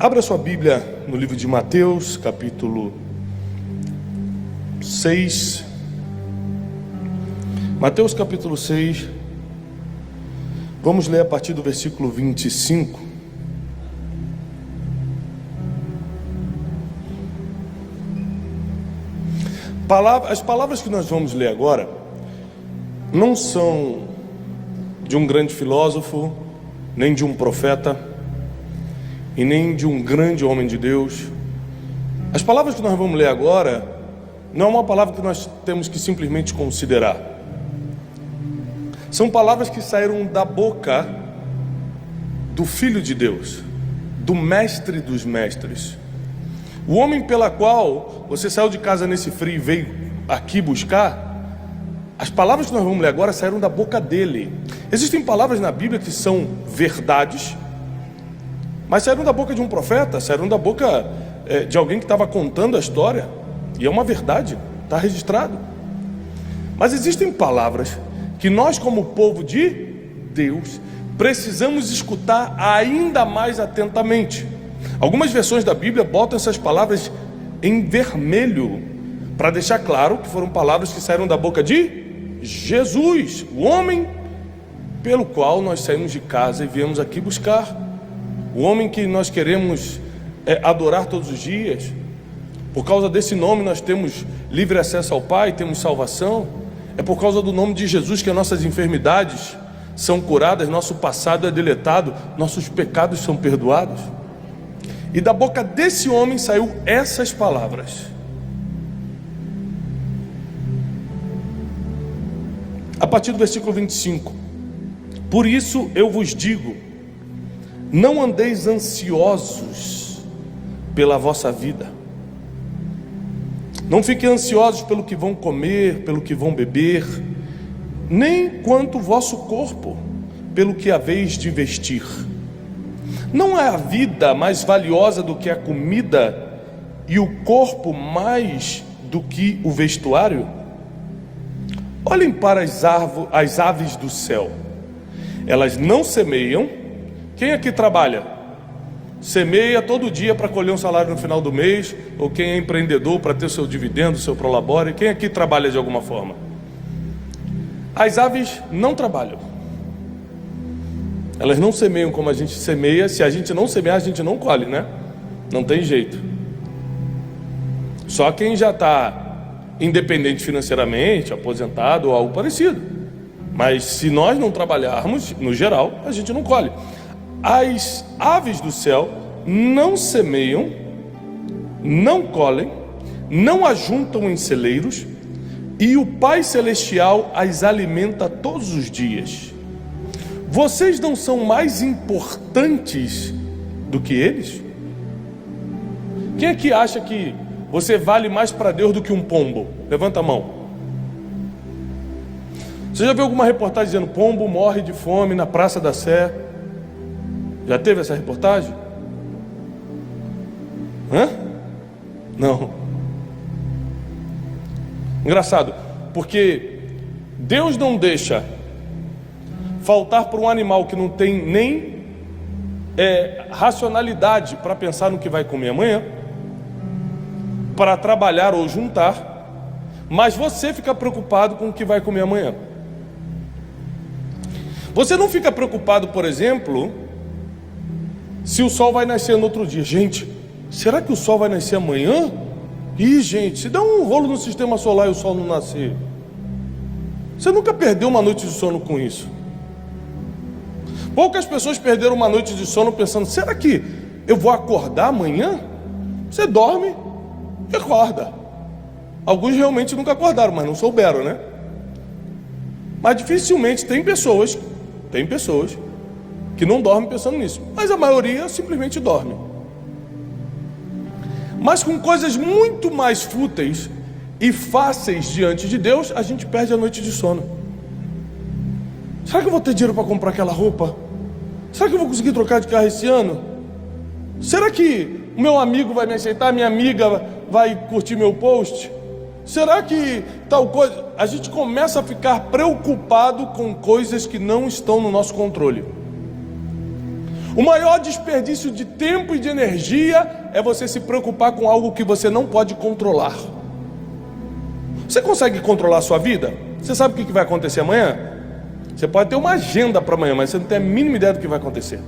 Abra sua Bíblia no livro de Mateus, capítulo 6. Mateus, capítulo 6. Vamos ler a partir do versículo 25. As palavras que nós vamos ler agora não são de um grande filósofo, nem de um profeta, e nem de um grande homem de Deus. As palavras que nós vamos ler agora não é uma palavra que nós temos que simplesmente considerar. São palavras que saíram da boca do Filho de Deus, do Mestre dos Mestres, o homem pela qual você saiu de casa nesse frio e veio aqui buscar. As palavras que nós vamos ler agora saíram da boca dele. Existem palavras na Bíblia que são verdades, mas saíram da boca de um profeta, saíram da boca de alguém que estava contando a história, e é uma verdade, está registrado. Mas existem palavras que nós, como povo de Deus, precisamos escutar ainda mais atentamente. Algumas versões da Bíblia botam essas palavras em vermelho, para deixar claro que foram palavras que saíram da boca de Jesus, o homem pelo qual nós saímos de casa e viemos aqui buscar. O homem que nós queremos adorar todos os dias. Por causa desse nome nós temos livre acesso ao Pai, temos salvação. É por causa do nome de Jesus que as nossas enfermidades são curadas, nosso passado é deletado, nossos pecados são perdoados. E da boca desse homem saiu essas palavras. A partir do versículo 25. Por isso eu vos digo, não andeis ansiosos pela vossa vida. Não fiquem ansiosos pelo que vão comer, pelo que vão beber, nem quanto o vosso corpo, pelo que haveis de vestir. Não é a vida mais valiosa do que a comida, e o corpo mais do que o vestuário? Olhem para as aves do céu. Elas não semeiam. Quem aqui trabalha? Semeia todo dia para colher um salário no final do mês? Ou quem é empreendedor para ter o seu dividendo, o seu prolabore? Quem aqui trabalha de alguma forma? As aves não trabalham. Elas não semeiam como a gente semeia. Se a gente não semear, a gente não colhe, né? Não tem jeito. Só quem já está independente financeiramente, aposentado ou algo parecido. Mas se nós não trabalharmos, no geral, a gente não colhe. As aves do céu não semeiam, não colhem, não ajuntam em celeiros, e o Pai Celestial as alimenta todos os dias. Vocês não são mais importantes do que eles? Quem aqui acha que você vale mais para Deus do que um pombo? Levanta a mão. Você já viu alguma reportagem dizendo pombo morre de fome na Praça da Sé? Já teve essa reportagem? Não. Engraçado, porque Deus não deixa faltar para um animal que não tem nem racionalidade para pensar no que vai comer amanhã, para trabalhar ou juntar, mas você fica preocupado com o que vai comer amanhã. Você não fica preocupado, por exemplo, se o sol vai nascer no outro dia. Gente, será que o sol vai nascer amanhã? Ih, gente, se der um rolo no sistema solar e o sol não nascer. Você nunca perdeu uma noite de sono com isso? Poucas pessoas perderam uma noite de sono pensando, será que eu vou acordar amanhã? Você dorme e acorda. Alguns realmente nunca acordaram, mas não souberam, né? Mas dificilmente tem pessoas que não dormem pensando nisso, mas a maioria simplesmente dorme. Mas com coisas muito mais fúteis e fáceis diante de Deus, a gente perde a noite de sono. Será que eu vou ter dinheiro para comprar aquela roupa? Será que eu vou conseguir trocar de carro esse ano? Será que o meu amigo vai me aceitar? Minha amiga vai curtir meu post? Será que tal coisa? A gente começa a ficar preocupado com coisas que não estão no nosso controle. O maior desperdício de tempo e de energia é você se preocupar com algo que você não pode controlar. Você consegue controlar a sua vida? Você sabe o que vai acontecer amanhã? Você pode ter uma agenda para amanhã, mas você não tem a mínima ideia do que vai acontecer.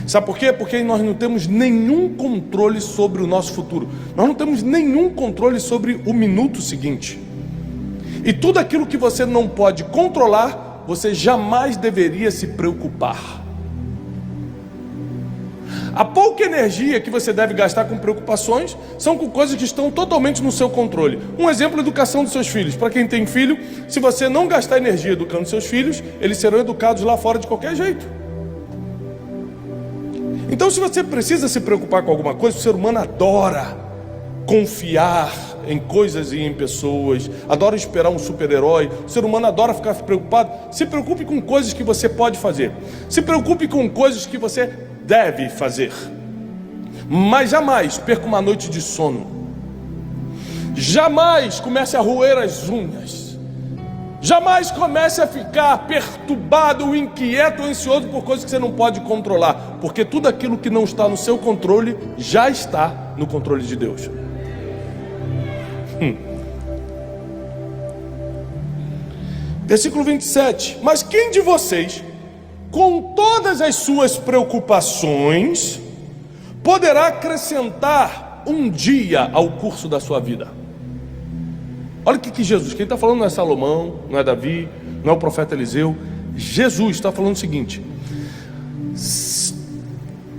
Sabe por quê? Porque nós não temos nenhum controle sobre o nosso futuro. Nós não temos nenhum controle sobre o minuto seguinte. E tudo aquilo que você não pode controlar, você jamais deveria se preocupar. A pouca energia que você deve gastar com preocupações são com coisas que estão totalmente no seu controle. Um exemplo é a educação dos seus filhos. Para quem tem filho, se você não gastar energia educando seus filhos, eles serão educados lá fora de qualquer jeito. Então, se você precisa se preocupar com alguma coisa, o ser humano adora confiar em coisas e em pessoas, adora esperar um super-herói. O ser humano adora ficar preocupado. Se preocupe com coisas que você pode fazer. Se preocupe com coisas que você deve fazer. Mas jamais perca uma noite de sono. Jamais comece a roer as unhas. Jamais comece a ficar perturbado, inquieto, ansioso por coisas que você não pode controlar. Porque tudo aquilo que não está no seu controle já está no controle de Deus. Versículo 27. Mas quem de vocês, com todas as suas preocupações, poderá acrescentar um dia ao curso da sua vida? Olha o que Jesus, quem está falando não é Salomão, não é Davi, não é o profeta Eliseu. Jesus está falando o seguinte: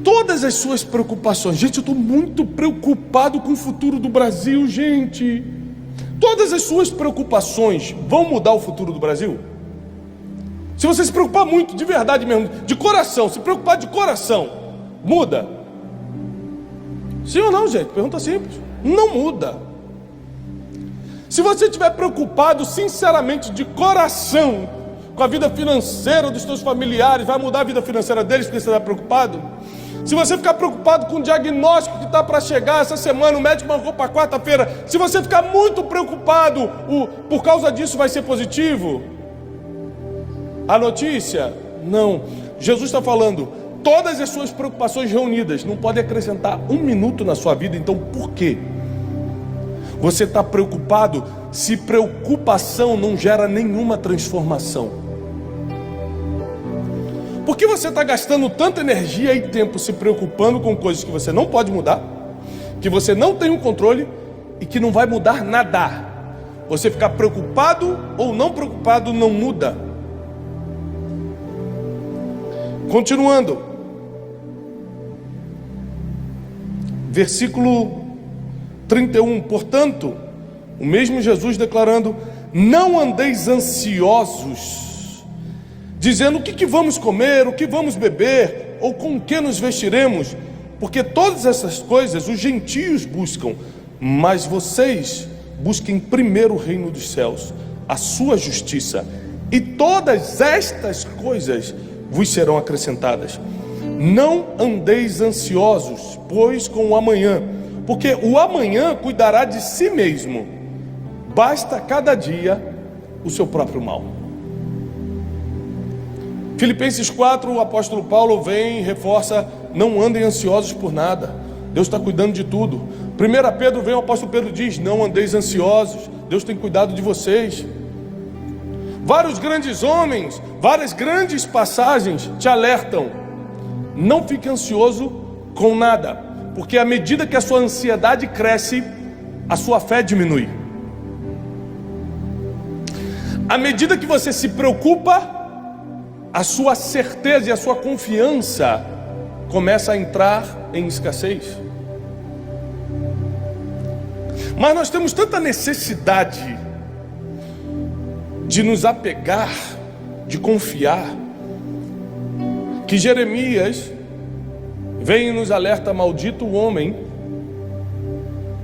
todas as suas preocupações. Gente, eu estou muito preocupado com o futuro do Brasil, gente. Todas as suas preocupações vão mudar o futuro do Brasil? Se você se preocupar muito, de verdade mesmo, de coração, se preocupar de coração, muda? Sim ou não, gente? Pergunta simples. Não muda. Se você estiver preocupado sinceramente de coração com a vida financeira dos seus familiares, vai mudar a vida financeira deles porque você está preocupado? Se você ficar preocupado com o diagnóstico que está para chegar essa semana, o médico marcou para quarta-feira, se você ficar muito preocupado, por causa disso vai ser positivo? A notícia? Não. Jesus está falando, todas as suas preocupações reunidas não podem acrescentar um minuto na sua vida. Então por quê? Você está preocupado se preocupação não gera nenhuma transformação? Por que você está gastando tanta energia e tempo se preocupando com coisas que você não pode mudar, que você não tem o controle e que não vai mudar nada? Você ficar preocupado ou não preocupado não muda. Continuando, versículo 31, portanto, o mesmo Jesus declarando: não andeis ansiosos, dizendo o que vamos comer, o que vamos beber, ou com que nos vestiremos, porque todas essas coisas os gentios buscam, mas vocês busquem primeiro o reino dos céus, a sua justiça, e todas estas coisas vos serão acrescentadas. Não andeis ansiosos, pois com o amanhã, porque o amanhã cuidará de si mesmo. Basta cada dia o seu próprio mal. Filipenses 4, o apóstolo Paulo vem e reforça: não andem ansiosos por nada, Deus está cuidando de tudo. 1 Pedro vem, o apóstolo Pedro diz: não andeis ansiosos, Deus tem cuidado de vocês. Vários grandes homens, várias grandes passagens te alertam: não fique ansioso com nada, porque à medida que a sua ansiedade cresce, a sua fé diminui. À medida que você se preocupa, a sua certeza e a sua confiança começa a entrar em escassez. Mas nós temos tanta necessidade de nos apegar, de confiar, que Jeremias vem e nos alerta: maldito o homem.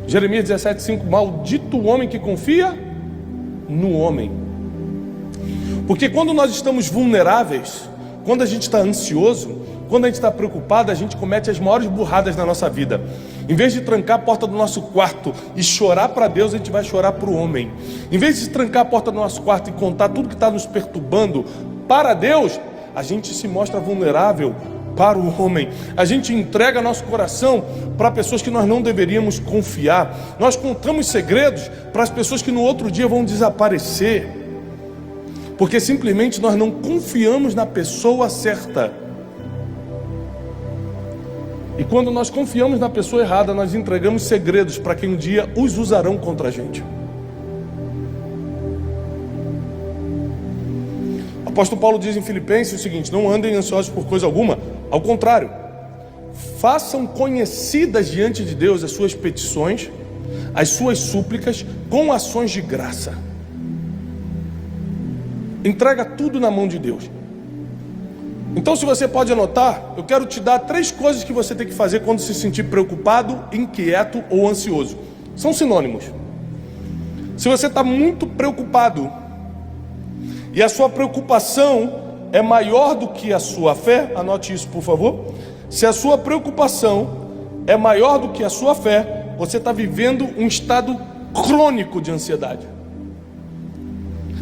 Jeremias 17:5, maldito o homem que confia no homem. Porque quando nós estamos vulneráveis, quando a gente está ansioso, quando a gente está preocupado, a gente comete as maiores burradas na nossa vida. Em vez de trancar a porta do nosso quarto e chorar para Deus, a gente vai chorar para o homem. Em vez de trancar a porta do nosso quarto e contar tudo que está nos perturbando para Deus, a gente se mostra vulnerável para o homem. A gente entrega nosso coração para pessoas que nós não deveríamos confiar. Nós contamos segredos para as pessoas que no outro dia vão desaparecer, porque simplesmente nós não confiamos na pessoa certa. E quando nós confiamos na pessoa errada, nós entregamos segredos para quem um dia os usarão contra a gente. O apóstolo Paulo diz em Filipenses o seguinte: não andem ansiosos por coisa alguma, ao contrário, façam conhecidas diante de Deus as suas petições, as suas súplicas, com ações de graça. Entrega tudo na mão de Deus. Então, se você pode anotar, eu quero te dar 3 coisas que você tem que fazer quando se sentir preocupado, inquieto ou ansioso. São sinônimos. Se você está muito preocupado e a sua preocupação é maior do que a sua fé, anote isso, por favor. Se a sua preocupação é maior do que a sua fé, você está vivendo um estado crônico de ansiedade.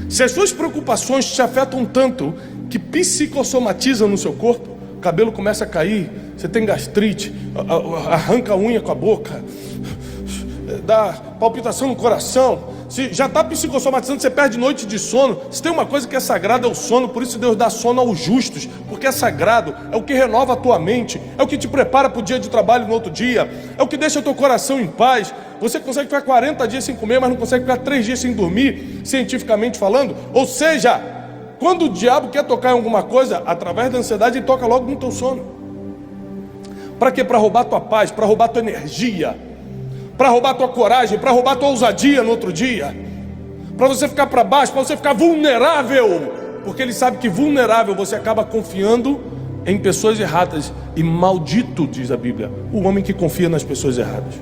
Se as suas preocupações te afetam tanto que psicossomatizam no seu corpo, o cabelo começa a cair, você tem gastrite, arranca a unha com a boca, dá palpitação no coração, se já está psicossomatizando, você perde noite de sono. Se tem uma coisa que é sagrada, é o sono. Por isso Deus dá sono aos justos, porque é sagrado, é o que renova a tua mente, é o que te prepara para o dia de trabalho no outro dia, é o que deixa o teu coração em paz. Você consegue ficar 40 dias sem comer, mas não consegue ficar 3 dias sem dormir, cientificamente falando. Ou seja, quando o diabo quer tocar em alguma coisa, através da ansiedade, ele toca logo no teu sono. Para quê? Para roubar tua paz, para roubar tua energia, para roubar tua coragem, para roubar tua ousadia no outro dia, para você ficar para baixo, para você ficar vulnerável, porque ele sabe que vulnerável você acaba confiando em pessoas erradas, e maldito, diz a Bíblia, o homem que confia nas pessoas erradas.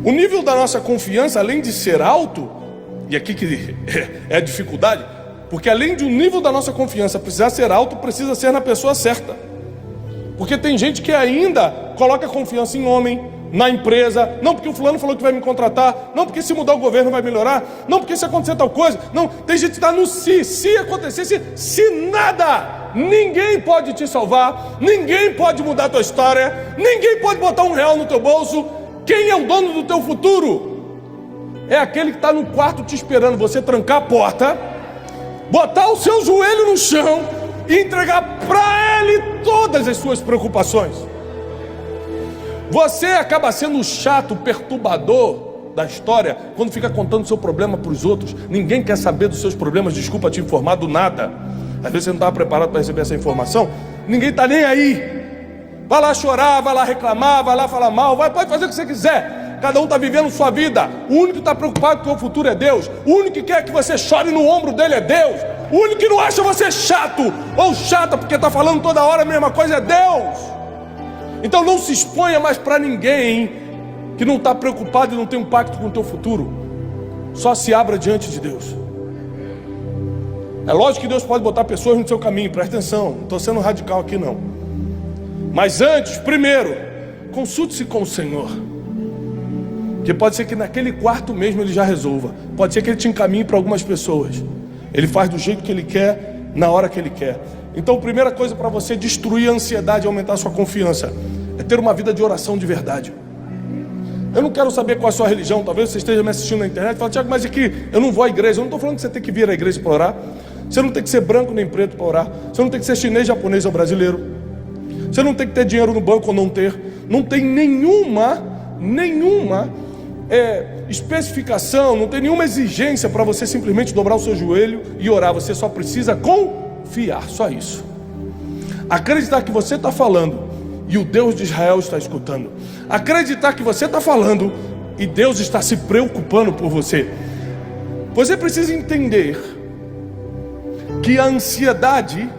O nível da nossa confiança, além de ser alto, e aqui que é a dificuldade, porque além de o nível da nossa confiança precisar ser alto, precisa ser na pessoa certa. Porque tem gente que ainda coloca confiança em homem, na empresa, não porque o fulano falou que vai me contratar, não porque se mudar o governo vai melhorar, não porque se acontecer tal coisa, não, tem gente que está no se acontecer, se nada, ninguém pode te salvar, ninguém pode mudar a tua história, ninguém pode botar R$1 no teu bolso. Quem é o dono do teu futuro? É aquele que está no quarto te esperando você trancar a porta, botar o seu joelho no chão e entregar para ele todas as suas preocupações. Você acaba sendo o chato, perturbador da história quando fica contando o seu problema para os outros. Ninguém quer saber dos seus problemas, desculpa te informar do nada. Às vezes você não estava preparado para receber essa informação. Ninguém está nem aí. Vai lá chorar, vai lá reclamar, vai lá falar mal, pode fazer o que você quiser. Cada um está vivendo sua vida. O único que está preocupado com o futuro é Deus. O único que quer que você chore no ombro dele é Deus. O único que não acha você chato ou chata porque está falando toda hora a mesma coisa é Deus. Então não se exponha mais para ninguém que não está preocupado e não tem um pacto com o teu futuro. Só se abra diante de Deus. É lógico que Deus pode botar pessoas no seu caminho, presta atenção, não estou sendo radical aqui não. Mas antes, primeiro, consulte-se com o Senhor. Que pode ser que naquele quarto mesmo ele já resolva. Pode ser que ele te encaminhe para algumas pessoas. Ele faz do jeito que ele quer, na hora que ele quer. Então, a primeira coisa para você destruir a ansiedade e aumentar a sua confiança é ter uma vida de oração de verdade. Eu não quero saber qual é a sua religião. Talvez você esteja me assistindo na internet e fale: Tiago, mas aqui eu não vou à igreja. Eu não estou falando que você tem que vir à igreja para orar. Você não tem que ser branco nem preto para orar. Você não tem que ser chinês, japonês ou brasileiro. Você não tem que ter dinheiro no banco ou não ter. Não tem nenhuma especificação, não tem nenhuma exigência para você simplesmente dobrar o seu joelho e orar. Você só precisa confiar, só isso. Acreditar que você está falando e o Deus de Israel está escutando. Acreditar que você está falando e Deus está se preocupando por você. Você precisa entender que a ansiedade,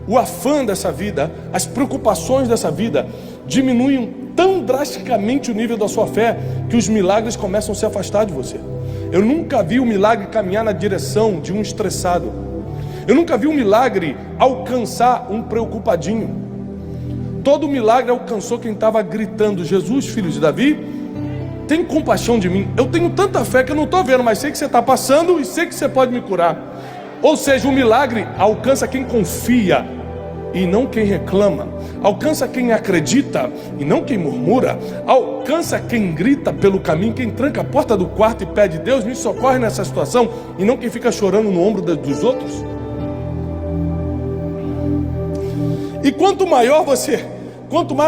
o afã dessa vida, as preocupações dessa vida diminuem tão drasticamente o nível da sua fé que os milagres começam a se afastar de você. Eu nunca vi um milagre caminhar na direção de um estressado. Eu nunca vi um milagre alcançar um preocupadinho. Todo milagre alcançou quem estava gritando: Jesus, filho de Davi, tem compaixão de mim. Eu tenho tanta fé que eu não estou vendo, mas sei que você está passando e sei que você pode me curar. Ou seja, o milagre alcança quem confia e não quem reclama, alcança quem acredita e não quem murmura, alcança quem grita pelo caminho, quem tranca a porta do quarto e pede: Deus, me socorre nessa situação, e não quem fica chorando no ombro dos outros. E quanto mais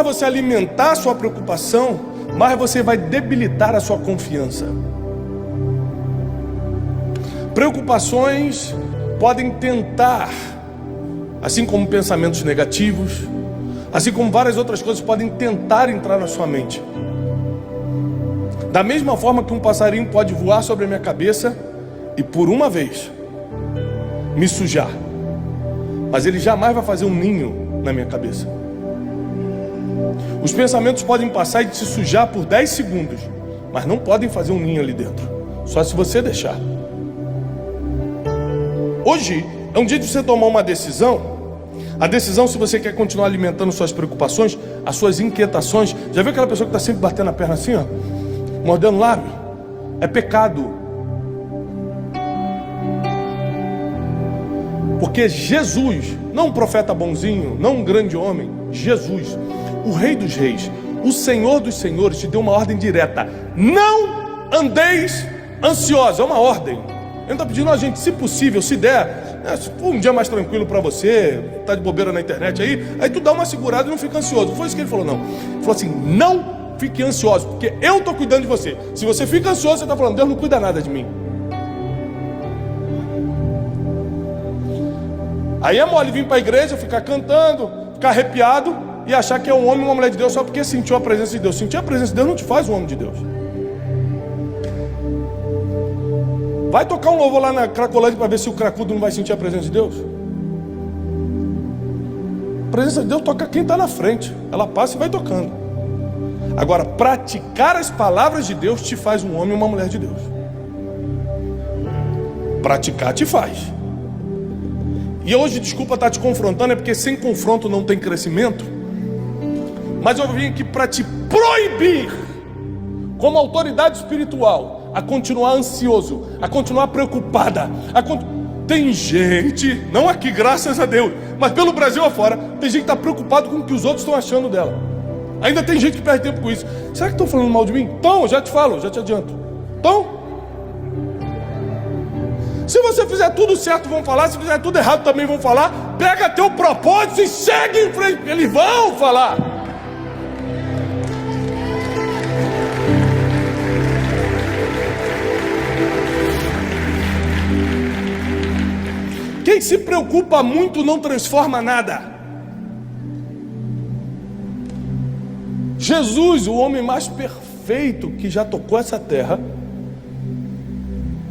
você alimentar a sua preocupação, mais você vai debilitar a sua confiança. Preocupações podem tentar, assim como pensamentos negativos, assim como várias outras coisas, podem tentar entrar na sua mente. Da mesma forma que um passarinho pode voar sobre a minha cabeça e por uma vez me sujar, mas ele jamais vai fazer um ninho na minha cabeça. Os pensamentos podem passar e te sujar por 10 segundos, mas não podem fazer um ninho ali dentro, só se você deixar. Hoje é um dia de você tomar uma decisão. A decisão, se você quer continuar alimentando suas preocupações, as suas inquietações. Já viu aquela pessoa que está sempre batendo a perna assim, ó, mordendo o lábio? É pecado. Porque Jesus, não um profeta bonzinho, não um grande homem, Jesus, o Rei dos Reis, o Senhor dos Senhores, te deu uma ordem direta: não andeis ansiosos. É uma ordem. Ele está pedindo a gente, se possível, se der, se for um dia mais tranquilo para você, tá de bobeira na internet aí tu dá uma segurada e não fica ansioso. Não foi isso que ele falou, não. Ele falou assim: não fique ansioso, porque eu estou cuidando de você. Se você fica ansioso, você está falando: Deus não cuida nada de mim. Aí é mole vir para a igreja, ficar cantando, ficar arrepiado e achar que é um homem ou uma mulher de Deus só porque sentiu a presença de Deus. Sentir a presença de Deus não te faz um homem de Deus. Vai tocar um louvor lá na Cracolândia para ver se o cracudo não vai sentir a presença de Deus. A presença de Deus toca quem está na frente. Ela passa e vai tocando. Agora, praticar as palavras de Deus te faz um homem ou uma mulher de Deus. Praticar te faz. E hoje, desculpa estar te confrontando, é porque sem confronto não tem crescimento. Mas eu vim aqui para te proibir, como autoridade espiritual, a continuar ansioso, a continuar preocupada. Tem gente, não aqui, graças a Deus, mas pelo Brasil afora, tem gente que está preocupado com o que os outros estão achando dela. Ainda tem gente que perde tempo com isso. Será que estão falando mal de mim? Então, eu já te falo, já te adianto. Então, se você fizer tudo certo, vão falar. Se fizer tudo errado, também vão falar. Pega teu propósito e segue em frente, eles vão falar. Quem se preocupa muito não transforma nada. Jesus, o homem mais perfeito que já tocou essa terra,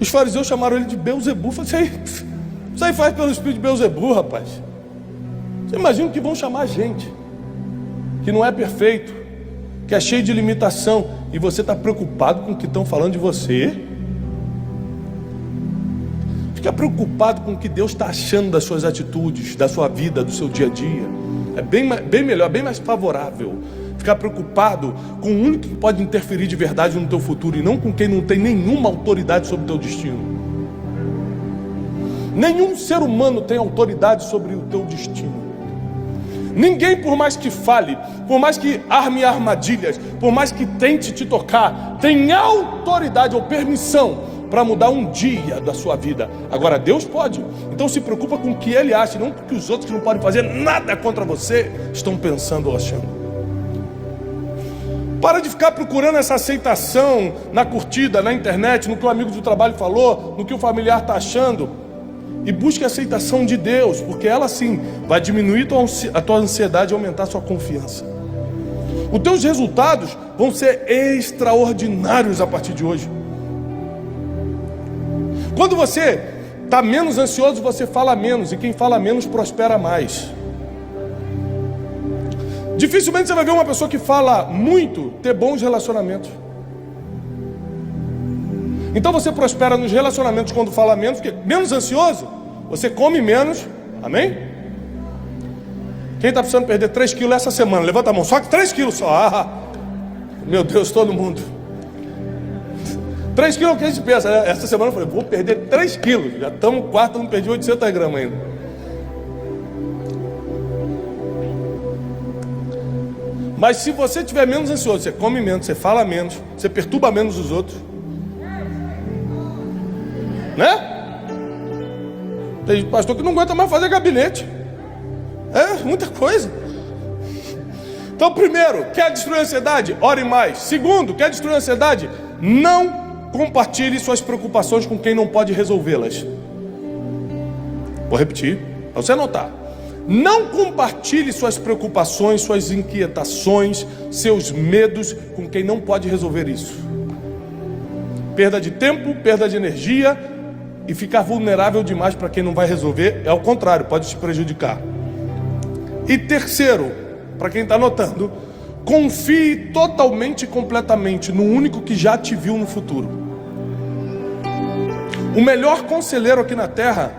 os fariseus chamaram ele de Beelzebu. Falaram: isso aí faz pelo espírito de Beelzebu, rapaz. Você imagina o que vão chamar a gente, que não é perfeito, que é cheio de limitação, e você está preocupado com o que estão falando de você? Fica preocupado com o que Deus está achando das suas atitudes, da sua vida, do seu dia a dia. É bem melhor, bem mais favorável ficar preocupado com o único que pode interferir de verdade no teu futuro, e não com quem não tem nenhuma autoridade sobre o teu destino. Nenhum ser humano tem autoridade sobre o teu destino. Ninguém, por mais que fale, por mais que arme armadilhas, por mais que tente te tocar, tem autoridade ou permissão para mudar um dia da sua vida. Agora Deus pode. Então se preocupa com o que Ele acha, não com o que os outros que não podem fazer nada contra você estão pensando ou achando. Para de ficar procurando essa aceitação na curtida, na internet, no que o amigo do trabalho falou, no que o familiar está achando. E busque a aceitação de Deus, porque ela sim vai diminuir a tua ansiedade e aumentar a sua confiança. Os teus resultados vão ser extraordinários a partir de hoje. Quando você está menos ansioso, você fala menos, e quem fala menos prospera mais. Dificilmente você vai ver uma pessoa que fala muito ter bons relacionamentos. Então você prospera nos relacionamentos quando fala menos, porque menos ansioso, você come menos. Amém? Quem está precisando perder 3 quilos essa semana? Levanta a mão. Só que 3 quilos só. Meu Deus, todo mundo. 3 quilos é o que a gente pensa, né? Essa semana eu falei, vou perder 3 quilos. Já estamos quarto, não perdi 800 gramas ainda. Mas se você estiver menos ansioso, você come menos, você fala menos, você perturba menos os outros, né? Tem pastor que não aguenta mais fazer gabinete. É muita coisa. Então, primeiro, quer destruir a ansiedade? Ore mais. Segundo, quer destruir a ansiedade? Não compartilhe suas preocupações com quem não pode resolvê-las. Vou repetir, para você anotar. Não compartilhe suas preocupações, suas inquietações, seus medos com quem não pode resolver isso. Perda de tempo, perda de energia e ficar vulnerável demais para quem não vai resolver, é o contrário, pode te prejudicar. E terceiro, para quem está anotando, confie totalmente e completamente no único que já te viu no futuro. O melhor conselheiro aqui na terra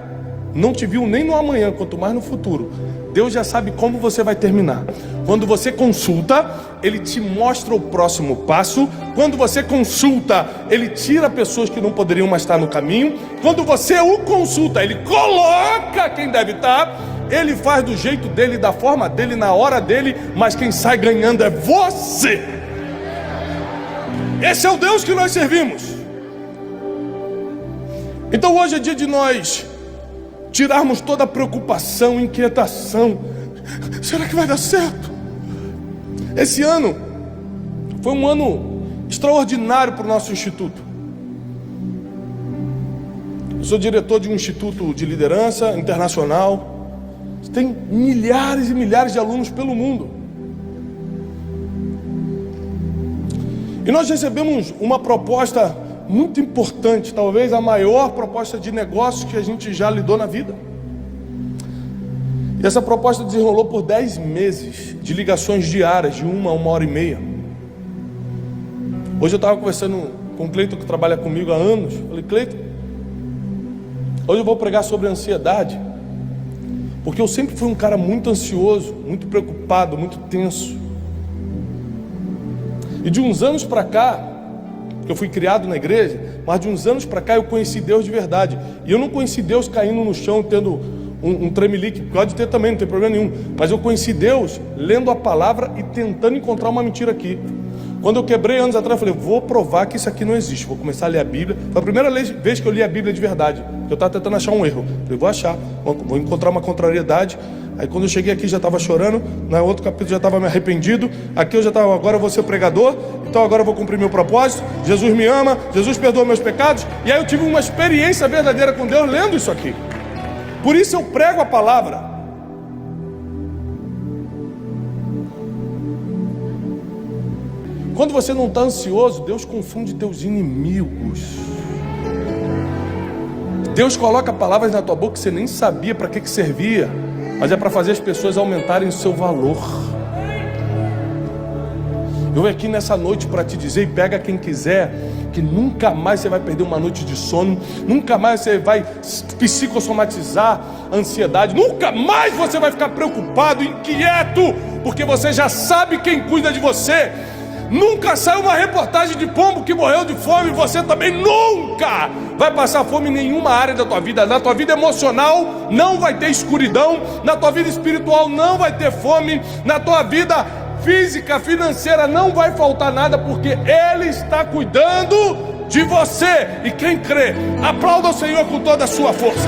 não te viu nem no amanhã, quanto mais no futuro. Deus já sabe como você vai terminar. Quando você consulta, Ele te mostra o próximo passo. Quando você consulta, Ele tira pessoas que não poderiam mais estar no caminho. Quando você o consulta, Ele coloca quem deve estar. Ele faz do jeito dele, da forma dele, na hora dele. Mas quem sai ganhando é você. Esse é o Deus que nós servimos. Então hoje é dia de nós tirarmos toda a preocupação, inquietação. Será que vai dar certo? Esse ano foi um ano extraordinário para o nosso instituto. Eu sou diretor de um instituto de liderança internacional. Tem milhares e milhares de alunos pelo mundo. E nós recebemos uma proposta muito importante, talvez a maior proposta de negócio que a gente já lidou na vida. E essa proposta desenrolou por 10 meses de ligações diárias, de 1 hora e meia. Hoje eu estava conversando com o Cleiton, que trabalha comigo há anos. Falei, Cleiton, hoje eu vou pregar sobre ansiedade, porque eu sempre fui um cara muito ansioso, muito preocupado, muito tenso. E de uns anos para cá, eu fui criado na igreja, mas de uns anos para cá eu conheci Deus de verdade. E eu não conheci Deus caindo no chão, tendo um tremelique, pode ter também, não tem problema nenhum. Mas eu conheci Deus lendo a palavra e tentando encontrar uma mentira aqui. Quando eu quebrei anos atrás, eu falei, vou provar que isso aqui não existe. Vou começar a ler a Bíblia. Foi a primeira vez que eu li a Bíblia de verdade. Eu estava tentando achar um erro. Falei, vou achar, vou encontrar uma contrariedade. Aí quando eu cheguei aqui já estava chorando, no outro capítulo já estava me arrependido, aqui eu já estava, agora eu vou ser pregador, então agora eu vou cumprir meu propósito, Jesus me ama, Jesus perdoa meus pecados. E aí eu tive uma experiência verdadeira com Deus lendo isso aqui. Por isso eu prego a palavra. Quando você não está ansioso, Deus confunde teus inimigos. Deus coloca palavras na tua boca que você nem sabia para que servia, mas é para fazer as pessoas aumentarem o seu valor. Eu venho aqui nessa noite para te dizer, e pega quem quiser, que nunca mais você vai perder uma noite de sono, nunca mais você vai psicossomatizar a ansiedade, nunca mais você vai ficar preocupado, inquieto, porque você já sabe quem cuida de você. Nunca saiu uma reportagem de pombo que morreu de fome, você também nunca vai passar fome em nenhuma área da tua vida. Na tua vida emocional não vai ter escuridão, na tua vida espiritual não vai ter fome, na tua vida física, financeira não vai faltar nada, porque Ele está cuidando de você. E quem crê, aplauda o Senhor com toda a sua força.